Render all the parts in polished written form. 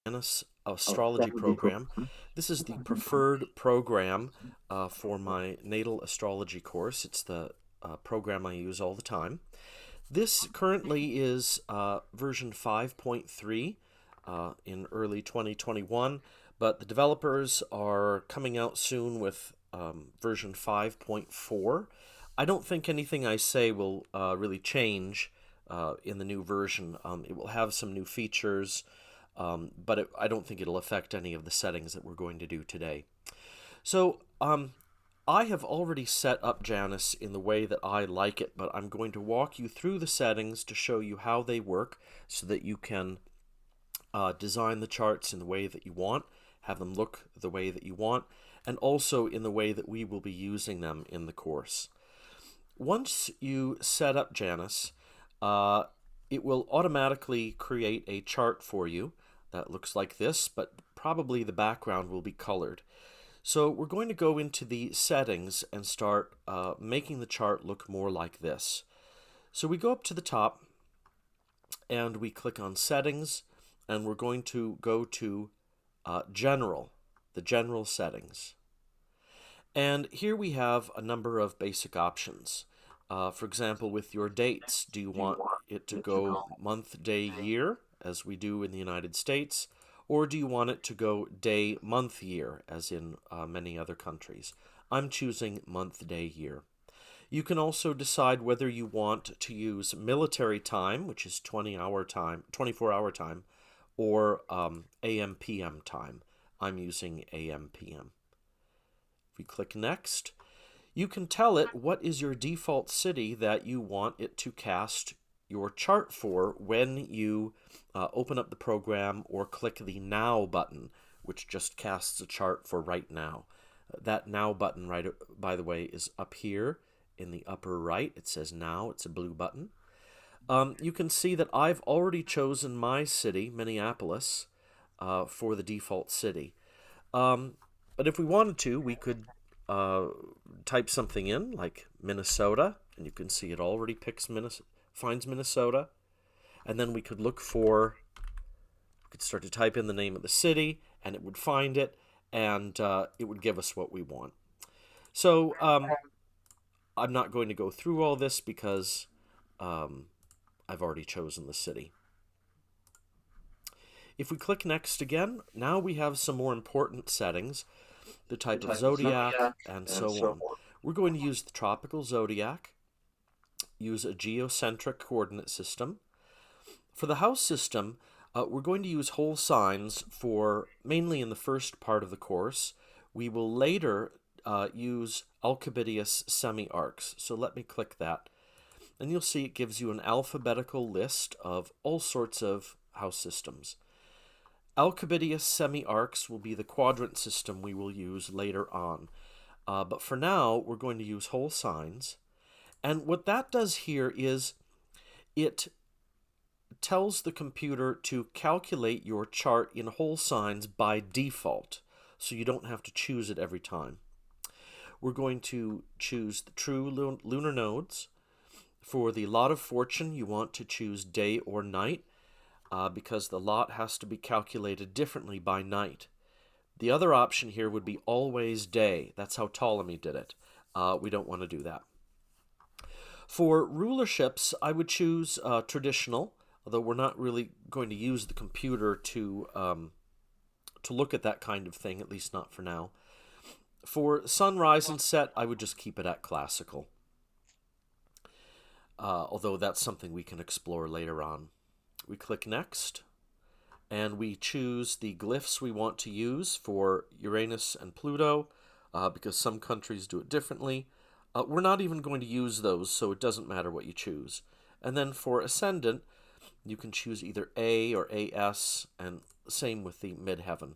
Janus astrology program. This is the preferred program for my natal astrology course. It's the program I use all the time. This currently is version 5.3 in early 2021, but the developers are coming out soon with version 5.4. I don't think anything I say will really change in the new version. It will have some new features, but I don't think it'll affect any of the settings that we're going to do today. So I have already set up Janus in the way that I like it, but I'm going to walk you through the settings to show you how they work so that you can design the charts in the way that you want, have them look the way that you want, and also in the way that we will be using them in the course. Once you set up Janus, it will automatically create a chart for you that looks like this, but probably the background will be colored. So we're going to go into the settings and start making the chart look more like this. So we go up to the top and we click on Settings, and we're going to go to General, the General Settings. And here we have a number of basic options. For example, with your dates, do you want it to go month, day, year, as we do in the United States? Or do you want it to go day, month, year, as in many other countries? I'm choosing month, day, year. You can also decide whether you want to use military time, which is 20-hour time, 24-hour time, or AM/PM time. I'm using AM/PM. If we click Next, you can tell it what is your default city that you want it to cast your chart for when you open up the program or click the Now button, which just casts a chart for right now. That Now button, right, by the way, is up here in the upper right. It says Now. It's a blue button. You can see that I've already chosen my city, Minneapolis, for the default city. But if we wanted to, we could type something in like Minnesota, and you can see it already finds Minnesota. And then we could we could start to type in the name of the city, and it would find it, and it would give us what we want. So I'm not going to go through all this because I've already chosen the city. If we click Next again, now we have some more important settings, the type of zodiac, and so on. We're going to use the tropical zodiac, use a geocentric coordinate system. For the house system, we're going to use whole signs for mainly in the first part of the course. We will later use Alcibiades semi-arcs. So let me click that. And you'll see it gives you an alphabetical list of all sorts of house systems. Alcibiades semi-arcs will be the quadrant system we will use later on. But for now, we're going to use whole signs. And what that does here is it tells the computer to calculate your chart in whole signs by default, so you don't have to choose it every time. We're going to choose the true lunar nodes. For the lot of fortune, you want to choose day or night, because the lot has to be calculated differently by night. The other option here would be always day. That's how Ptolemy did it. We don't want to do that. For rulerships, I would choose traditional, although we're not really going to use the computer to look at that kind of thing, at least not for now. For sunrise and set, I would just keep it at classical, although that's something we can explore later on. We click Next, and we choose the glyphs we want to use for Uranus and Pluto, because some countries do it differently. We're not even going to use those, so it doesn't matter what you choose. And then for Ascendant, you can choose either A or AS, and same with the midheaven.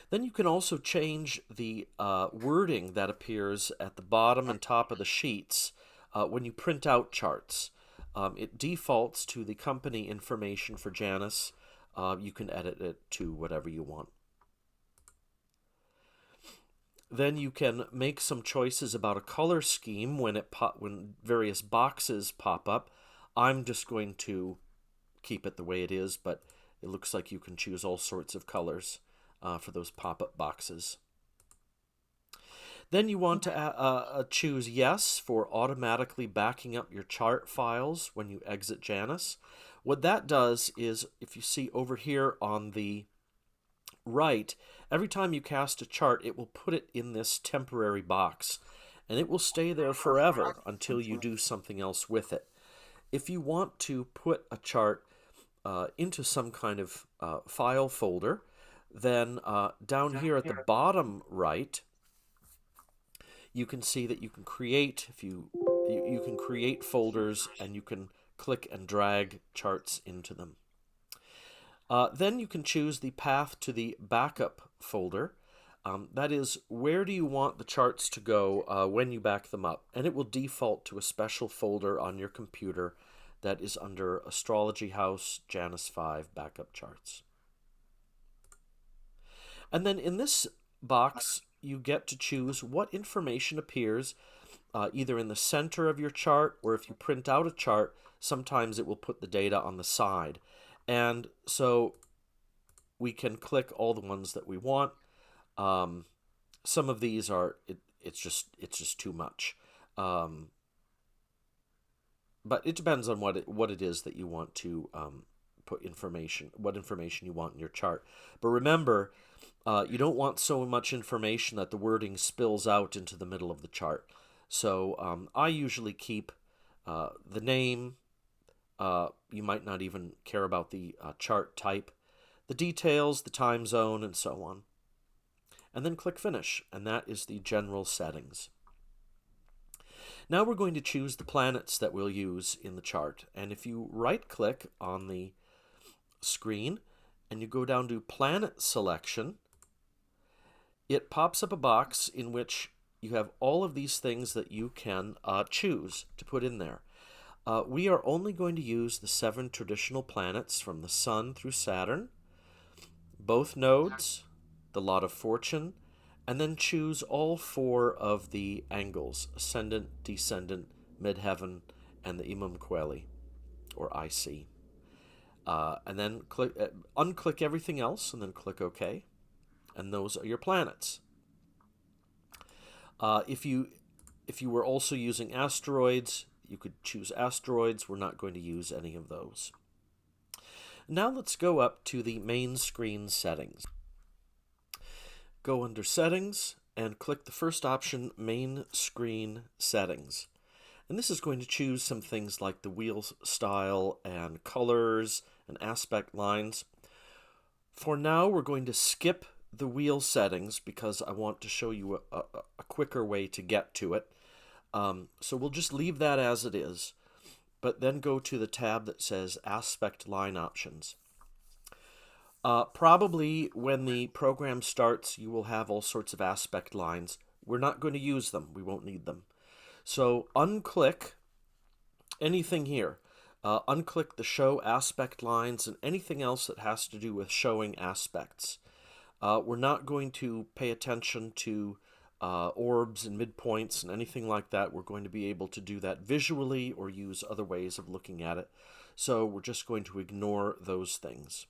Then you can also change the wording that appears at the bottom and top of the sheets when you print out charts. It defaults to the company information for Janus. You can edit it to whatever you want. Then you can make some choices about a color scheme when various boxes pop up. I'm just going to keep it the way it is, but it looks like you can choose all sorts of colors for those pop-up boxes. Then you want to choose yes for automatically backing up your chart files when you exit Janus. What that does is, if you see over here on the right, every time you cast a chart, it will put it in this temporary box, and it will stay there forever until you do something else with it. If you want to put a chart into some kind of file folder, then down here at the bottom right, you can see that you can create, you can create folders, and you can click and drag charts into them. Then you can choose the path to the backup folder. That is, where do you want the charts to go when you back them up? And it will default to a special folder on your computer that is under Astrology House Janus 5 Backup Charts. And then in this box, you get to choose what information appears either in the center of your chart, or if you print out a chart, sometimes it will put the data on the side. And so we can click all the ones that we want. Some of these are, it's just too much. But it depends on what it is that you want to put information, what information you want in your chart. But remember, you don't want so much information that the wording spills out into the middle of the chart. So I usually keep the name. You might not even care about the chart type, the details, the time zone, and so on. And then click Finish, and that is the general settings. Now we're going to choose the planets that we'll use in the chart. And if you right-click on the screen and you go down to Planet Selection, it pops up a box in which you have all of these things that you can choose to put in there. We are only going to use the 7 traditional planets from the Sun through Saturn, both nodes, the Lot of Fortune, and then choose all 4 of the angles, Ascendant, Descendant, Midheaven, and the Imam Coeli, or IC. And then unclick everything else, and then click OK. And those are your planets. If you were also using asteroids, you could choose asteroids. We're not going to use any of those. Now let's go up to the main screen settings. Go under Settings and click the first option, Main Screen Settings. And this is going to choose some things like the wheel style and colors and aspect lines. For now, we're going to skip the wheel settings because I want to show you a quicker way to get to it. So we'll just leave that as it is, but then go to the tab that says Aspect Line Options. Probably when the program starts, you will have all sorts of aspect lines. We're not going to use them. We won't need them. So unclick anything here. Unclick the Show Aspect Lines and anything else that has to do with showing aspects. We're not going to pay attention to orbs and midpoints and anything like that. We're going to be able to do that visually or use other ways of looking at it. So we're just going to ignore those things.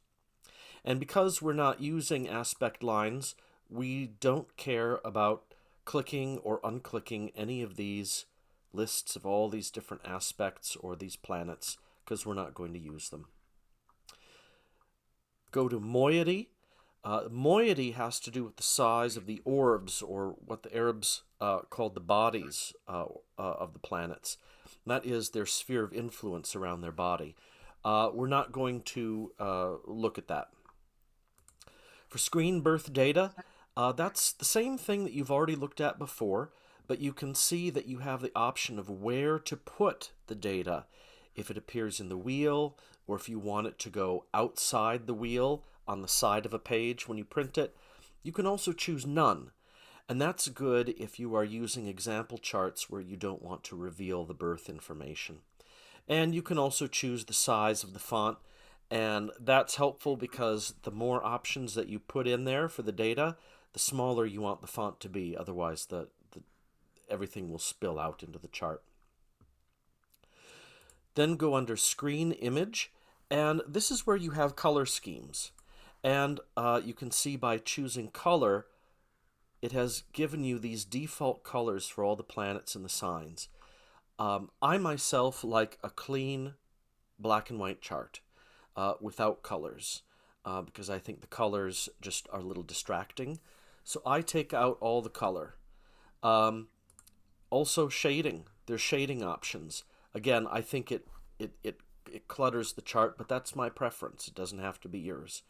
And because we're not using aspect lines, we don't care about clicking or unclicking any of these lists of all these different aspects or these planets, because we're not going to use them. Go to Moiety. Moiety has to do with the size of the orbs, or what the Arabs called the bodies of the planets. That is their sphere of influence around their body. We're not going to look at that. For screen birth data, that's the same thing that you've already looked at before, but you can see that you have the option of where to put the data. If it appears in the wheel, or if you want it to go outside the wheel on the side of a page when you print it. You can also choose none, and that's good if you are using example charts where you don't want to reveal the birth information. And you can also choose the size of the font, and that's helpful because the more options that you put in there for the data, the smaller you want the font to be. Otherwise, everything will spill out into the chart. Then go under Screen Image, And this is where you have color schemes. And you can see by choosing color, it has given you these default colors for all the planets and the signs. I myself like a clean black and white chart without colors because I think the colors just are a little distracting. So I take out all the color. Also shading. There's shading options. Again, I think it clutters the chart, but that's my preference. It doesn't have to be yours.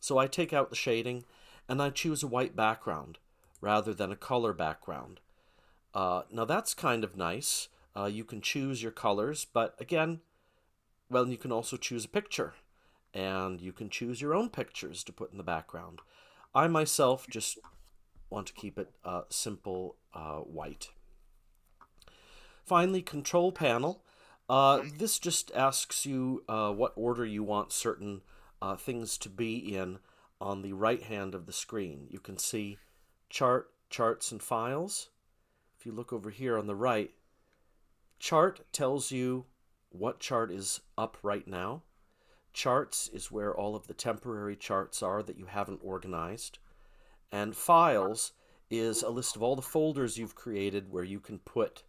So I take out the shading and I choose a white background rather than a color background. Now that's kind of nice. You can choose your colors, but again, well, you can also choose a picture, and you can choose your own pictures to put in the background. I myself just want to keep it simple white. Finally, control panel. This just asks you what order you want certain things to be in on the right hand of the screen. You can see chart, charts, and files. If you look over here on the right, chart tells you what chart is up right now. Charts is where all of the temporary charts are that you haven't organized. And files is a list of all the folders you've created where you can put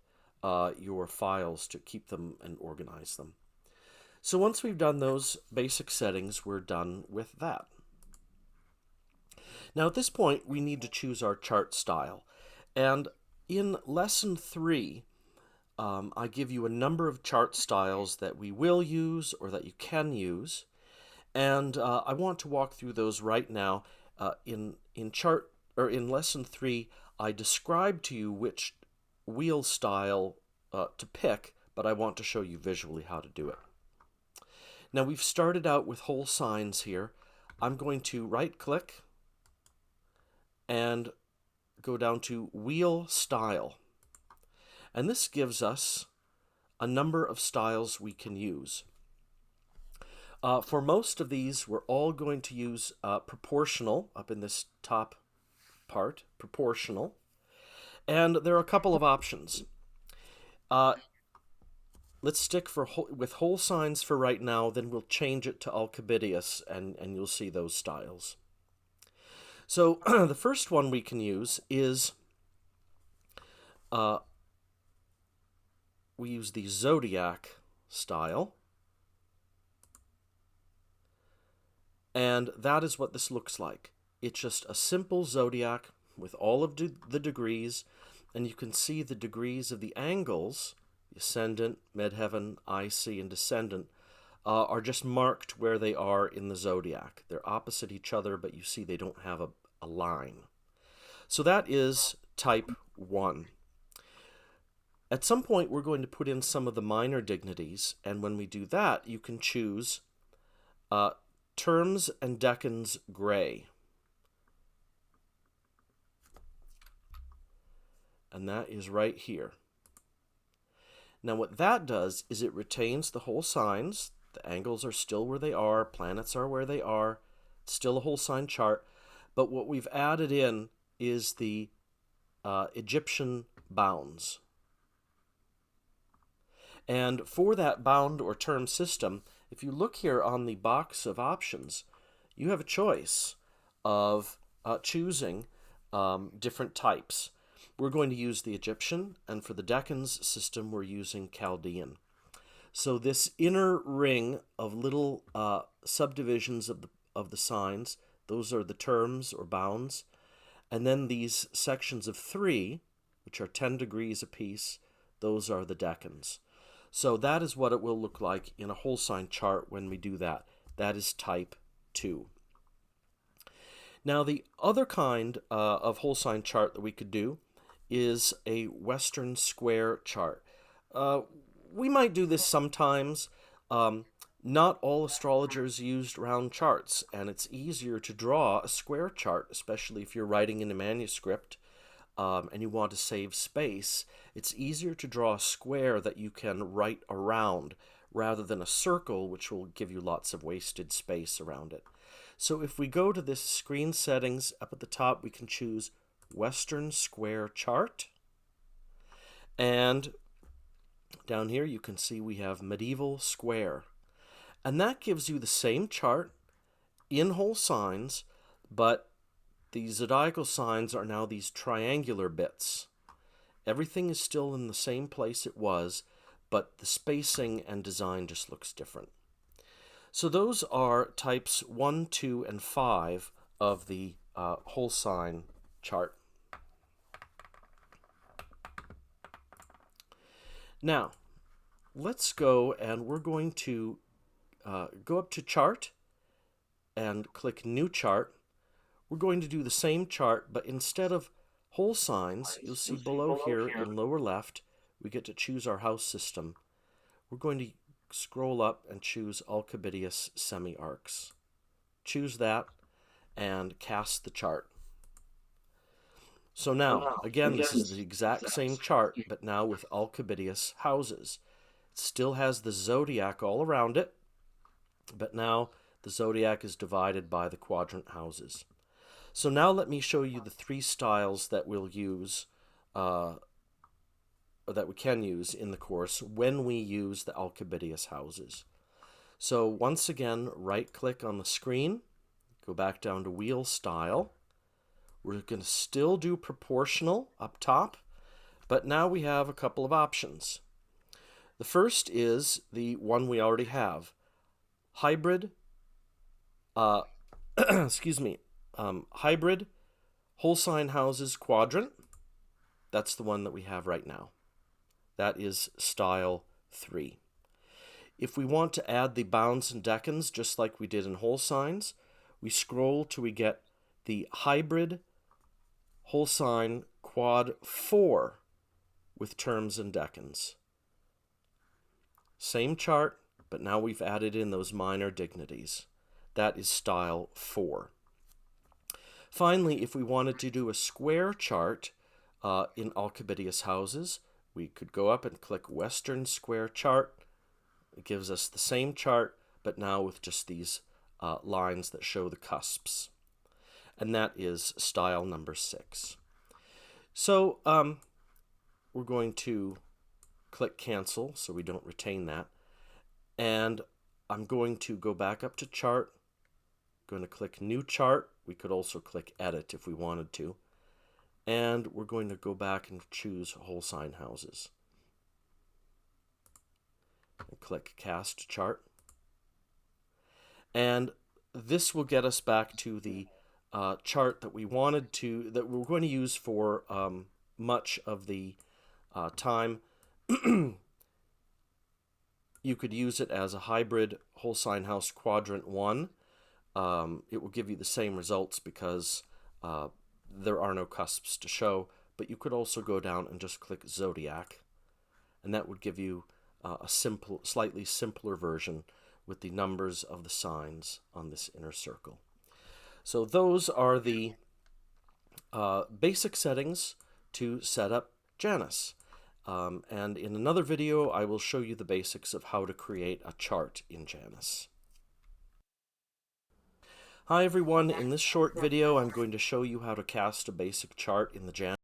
your files to keep them and organize them. So once we've done those basic settings, we're done with that. Now at this point, we need to choose our chart style. And in lesson 3, I give you a number of chart styles that we will use or that you can use. And I want to walk through those right now. In lesson 3, I describe to you which wheel style to pick, but I want to show you visually how to do it. Now we've started out with whole signs here. I'm going to right-click and go down to Wheel Style. And this gives us a number of styles we can use. For most of these, we're all going to use proportional up in this top part, proportional. And there are a couple of options. Let's stick with whole signs for right now, then we'll change it to alphabetious, and you'll see those styles. So the first one we can use is we use the zodiac style. And that is what this looks like. It's just a simple zodiac with all of the degrees, and you can see the degrees of the angles, the ascendant, midheaven, IC, and descendant, are just marked where they are in the zodiac. They're opposite each other, but you see they don't have a line. So that is type 1. At some point, we're going to put in some of the minor dignities, and when we do that, you can choose terms and decans gray. And that is right here. Now what that does is it retains the whole signs. The angles are still where they are, planets are where they are, it's still a whole sign chart, but what we've added in is the Egyptian bounds. And for that bound or term system, if you look here on the box of options, you have a choice of choosing different types. We're going to use the Egyptian, and for the decans system, we're using Chaldean. So this inner ring of little subdivisions of the signs, those are the terms or bounds, and then these sections of 3, which are 10 degrees apiece, those are the decans. So that is what it will look like in a whole sign chart when we do that. That is type 2. Now the other kind of whole sign chart that we could do is a Western square chart. We might do this sometimes. Not all astrologers used round charts, and it's easier to draw a square chart, especially if you're writing in a manuscript and you want to save space. It's easier to draw a square that you can write around rather than a circle, which will give you lots of wasted space around it. So if we go to this screen settings, up at the top we can choose Western Square Chart. And down here you can see we have Medieval Square. And that gives you the same chart in whole signs, but the zodiacal signs are now these triangular bits. Everything is still in the same place it was, but the spacing and design just looks different. So those are types 1, 2, and 5 of the whole sign chart. Now, let's go and we're going to go up to Chart and click New Chart. We're going to do the same chart, but instead of whole signs, you'll see below here in lower left, we get to choose our house system. We're going to scroll up and choose Alcibiades semi-arcs. Choose that and cast the chart. So now, again, this is the exact same chart, but now with Alcibiades houses. It still has the zodiac all around it, but now the zodiac is divided by the quadrant houses. So now let me show you the 3 styles that we'll use, or that we can use in the course when we use the Alcibiades houses. So once again, right-click on the screen, go back down to Wheel Style. We're going to still do proportional up top, but now we have a couple of options. The first is the one we already have, hybrid, hybrid whole sign houses quadrant. That's the one that we have right now. That is style 3. If we want to add the bounds and decans, just like we did in whole signs, we scroll till we get the hybrid whole sign quad 4 with terms and decans. Same chart, but now we've added in those minor dignities. That is style 4. Finally, if we wanted to do a square chart in Alcibiades houses, we could go up and click Western Square Chart. It gives us the same chart, but now with just these lines that show the cusps. And that is style number 6. So we're going to click Cancel so we don't retain that. And I'm going to go back up to Chart. Going to click New Chart. We could also click Edit if we wanted to. And we're going to go back and choose whole sign houses. And click Cast Chart. And this will get us back to the chart that we wanted to, that we're going to use for much of the time. You could use it as a hybrid whole sign house quadrant 1. It will give you the same results because there are no cusps to show, but you could also go down and just click Zodiac, and that would give you a slightly simpler version with the numbers of the signs on this inner circle. So those are the basic settings to set up Janus. And in another video, I will show you the basics of how to create a chart in Janus. Hi everyone, in this short video I'm going to show you how to cast a basic chart in the Janus